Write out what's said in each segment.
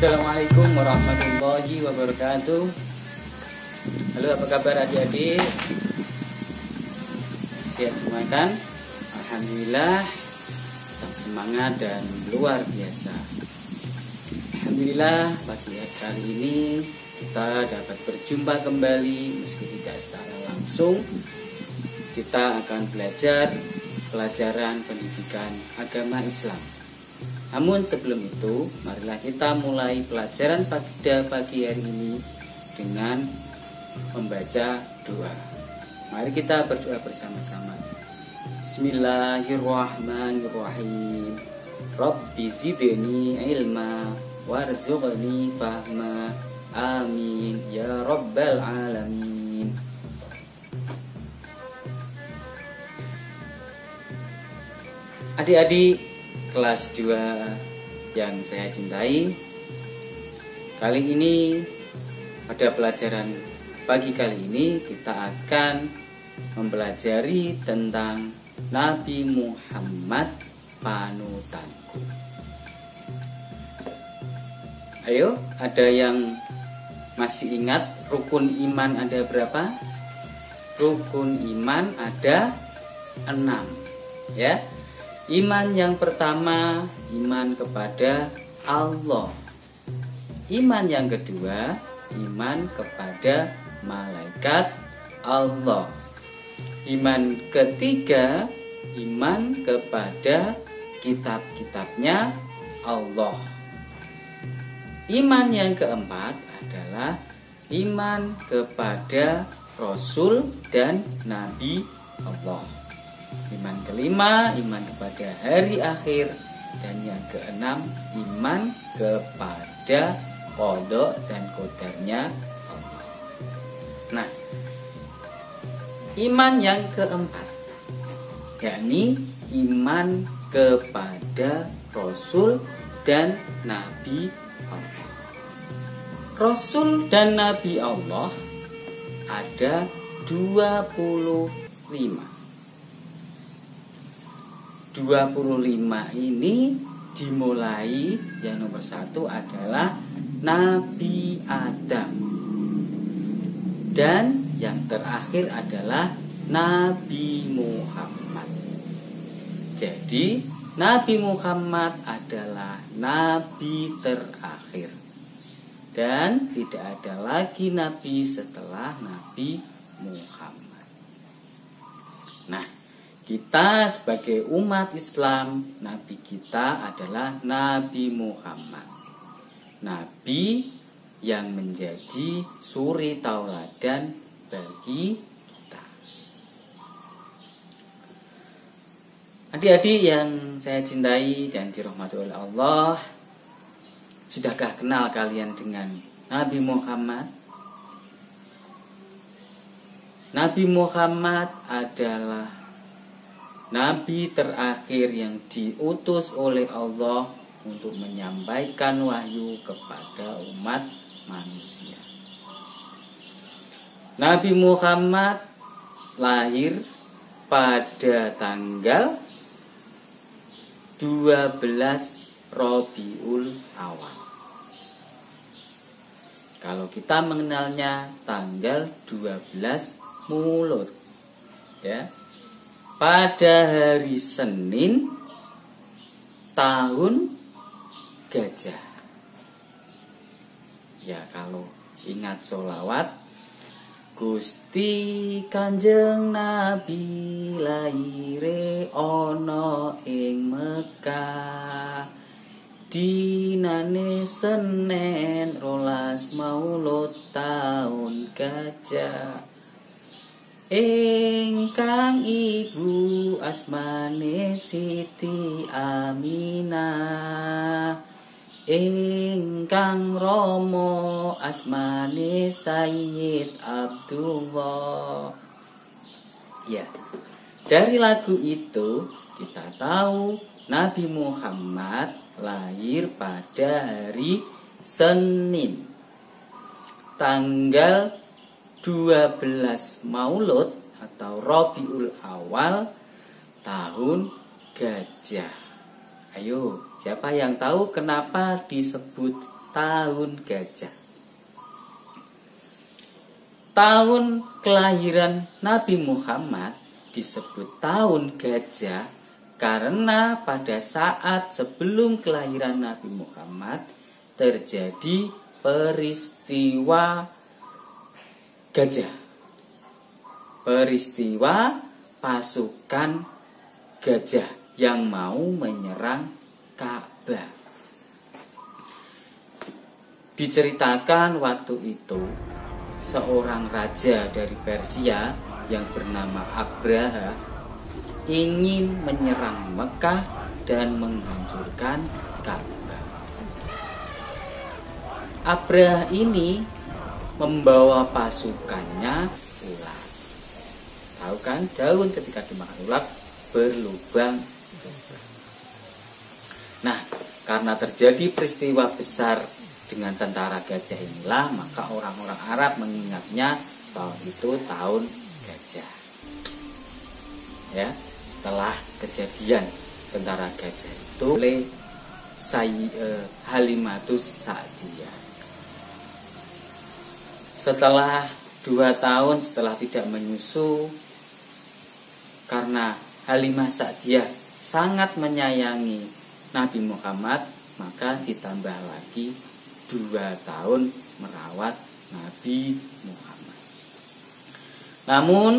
Assalamualaikum warahmatullahi wabarakatuh. Halo, apa kabar adik-adik? Sehat semua kan? Alhamdulillah, tetap semangat dan luar biasa. Alhamdulillah, pagi kali ini kita dapat berjumpa kembali meski tidak secara langsung. Kita akan belajar pelajaran pendidikan agama Islam. Namun sebelum itu, marilah kita mulai pelajaran pada pagi hari ini dengan membaca doa. Mari kita berdoa bersama-sama. Bismillahirrahmanirrahim. Rabbi zidni ilma warzuqni fahma. Amin ya rabbal alamin. Adik-adik kelas 2 yang saya cintai, kali ini pada pelajaran pagi kali ini kita akan mempelajari tentang Nabi Muhammad panutanku. Ayo, ada yang masih ingat rukun iman ada berapa? Rukun iman ada 6, ya. Iman yang pertama, iman kepada Allah. Iman yang kedua, iman kepada malaikat Allah. Iman ketiga, iman kepada kitab-kitabnya Allah. Iman yang keempat adalah iman kepada Rasul dan Nabi Allah. Iman kelima, iman kepada hari akhir. Dan yang keenam, iman kepada qada dan qadarnya Allah. Nah, iman yang keempat, yakni iman kepada Rasul dan Nabi Allah. Rasul dan Nabi Allah ada 25. 25 ini dimulai, yang nomor 1 adalah Nabi Adam, dan yang terakhir adalah Nabi Muhammad. Jadi Nabi Muhammad adalah Nabi terakhir, dan tidak ada lagi Nabi setelah Nabi Muhammad. Nah, kita sebagai umat Islam, Nabi kita adalah Nabi Muhammad. Nabi yang menjadi suri tauladan bagi kita. Adik-adik yang saya cintai dan dirahmati oleh Allah, sudahkah kenal kalian dengan Nabi Muhammad? Nabi Muhammad adalah Nabi terakhir yang diutus oleh Allah untuk menyampaikan wahyu kepada umat manusia. Nabi Muhammad lahir pada tanggal 12 Rabiul Awal. Kalau kita mengenalnya tanggal 12 Mulud, ya. Pada hari Senin tahun Gajah. Ya, kalau ingat sholawat, Gusti Kanjeng Nabi laire ono ing Mekah, dinane Senin 12 Maulud tahun Gajah. Ingkang ibu asmane Siti Aminah, ingkang rama asmane Sayyid Abdullah. Ya, dari lagu itu kita tahu Nabi Muhammad lahir pada hari Senin, tanggal 12 Maulud atau Rabiul Awal tahun Gajah. Ayo, siapa yang tahu kenapa disebut tahun gajah. Tahun kelahiran Nabi Muhammad disebut tahun gajah karena pada saat sebelum kelahiran Nabi Muhammad terjadi peristiwa gajah. Peristiwa pasukan gajah yang mau menyerang Ka'bah. Diceritakan waktu itu seorang raja dari Persia yang bernama Abraha ingin menyerang Mekah dan menghancurkan Ka'bah. Abraha ini membawa pasukannya ular. Tahu kan, daun ketika dimakan ular berlubang. Nah, karena terjadi peristiwa besar dengan tentara gajah inilah, maka orang-orang Arab mengingatnya tahun itu tahun gajah. Ya, setelah kejadian tentara gajah itu oleh Halimatus Sa'diyah. Setelah 2 tahun setelah tidak menyusu, karena Halimah Sa'diyah sangat menyayangi Nabi Muhammad, maka ditambah lagi 2 tahun merawat Nabi Muhammad. Namun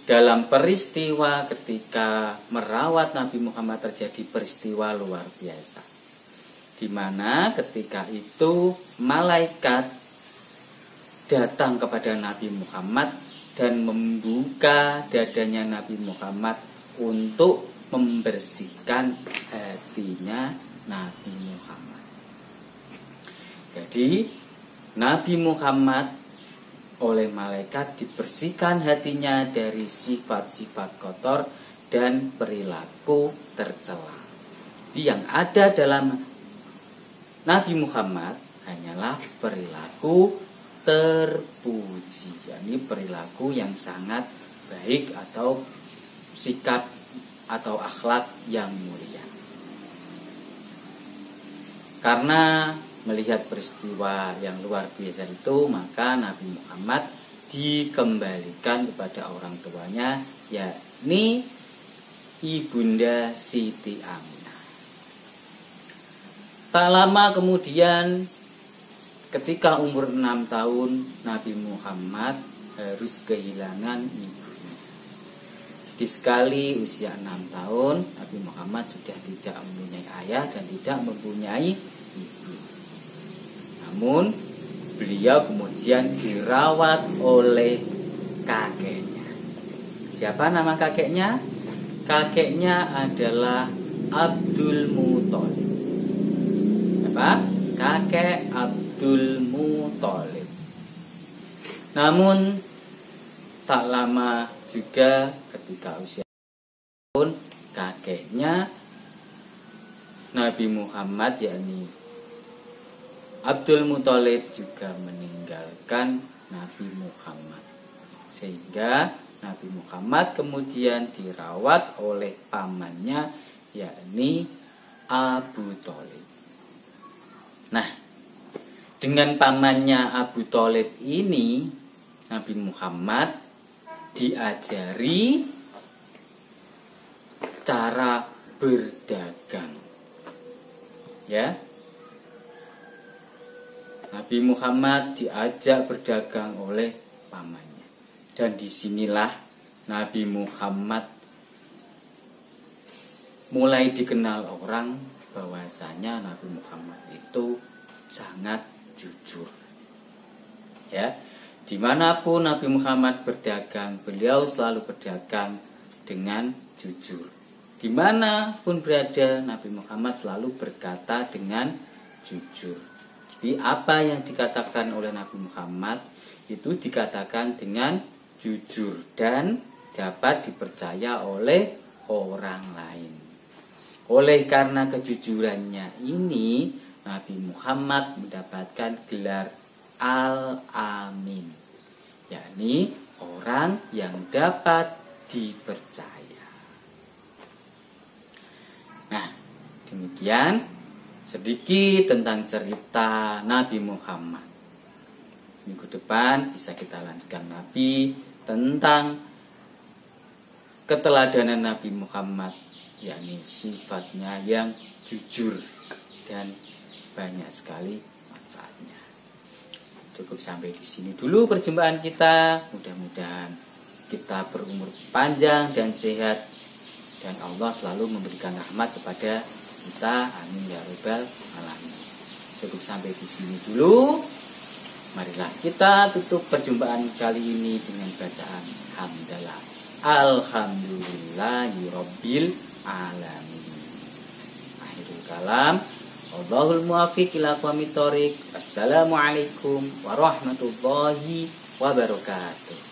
dalam peristiwa ketika merawat Nabi Muhammad terjadi peristiwa luar biasa, di mana ketika itu malaikat datang kepada Nabi Muhammad dan membuka dadanya Nabi Muhammad untuk membersihkan hatinya Nabi Muhammad. Jadi Nabi Muhammad oleh malaikat dibersihkan hatinya dari sifat-sifat kotor dan perilaku tercela. Yang ada dalam Nabi Muhammad hanyalah perilaku terpuji, yakni perilaku yang sangat baik atau sikap atau akhlak yang mulia. Karena melihat peristiwa yang luar biasa itu, maka Nabi Muhammad dikembalikan kepada orang tuanya, yakni Ibunda Siti Aminah. Tak lama kemudian, ketika umur 6 tahun, Nabi Muhammad harus kehilangan ibunya. Sedih sekali, usia 6 tahun, Nabi Muhammad sudah tidak mempunyai ayah dan tidak mempunyai ibu. Namun, beliau kemudian dirawat oleh kakeknya. Siapa nama kakeknya? Kakeknya adalah Abdul Muthalib. Apa? Kakek Abdul Muthalib. Namun tak lama juga ketika usia tahun, kakeknya Nabi Muhammad yakni Abdul Muthalib juga meninggalkan Nabi Muhammad. Sehingga Nabi Muhammad kemudian dirawat oleh pamannya yakni Abu Thalib. Nah, dengan pamannya Abu Thalib ini, Nabi Muhammad diajari cara berdagang. Ya. Nabi Muhammad diajak berdagang oleh pamannya. Dan disinilah Nabi Muhammad mulai dikenal orang bahwasanya Nabi Muhammad itu sangat jujur. Ya, dimanapun Nabi Muhammad berdagang, beliau selalu berdagang dengan jujur. Dimanapun berada, Nabi Muhammad selalu berkata dengan jujur. Jadi apa yang dikatakan oleh Nabi Muhammad itu dikatakan dengan jujur dan dapat dipercaya oleh orang lain. Oleh karena kejujurannya ini, Nabi Muhammad mendapatkan gelar Al-Amin, yakni orang yang dapat dipercaya. Nah, demikian sedikit tentang cerita Nabi Muhammad. Minggu depan bisa kita lanjutkan Nabi tentang keteladanan Nabi Muhammad, yakni sifatnya yang jujur dan banyak sekali manfaatnya. Cukup sampai di sini dulu perjumpaan kita. Mudah-mudahan kita berumur panjang dan sehat, dan Allah selalu memberikan rahmat kepada kita. Amin ya rabbal alamin. Cukup sampai di sini dulu. Marilah kita tutup perjumpaan kali ini dengan bacaan hamdalah. Alhamdulillahirabbil alamin. Akhirul kalam. Wallahul muwaffiq ila aqwamit thoriq. Assalamualaikum warahmatullahi wabarakatuh.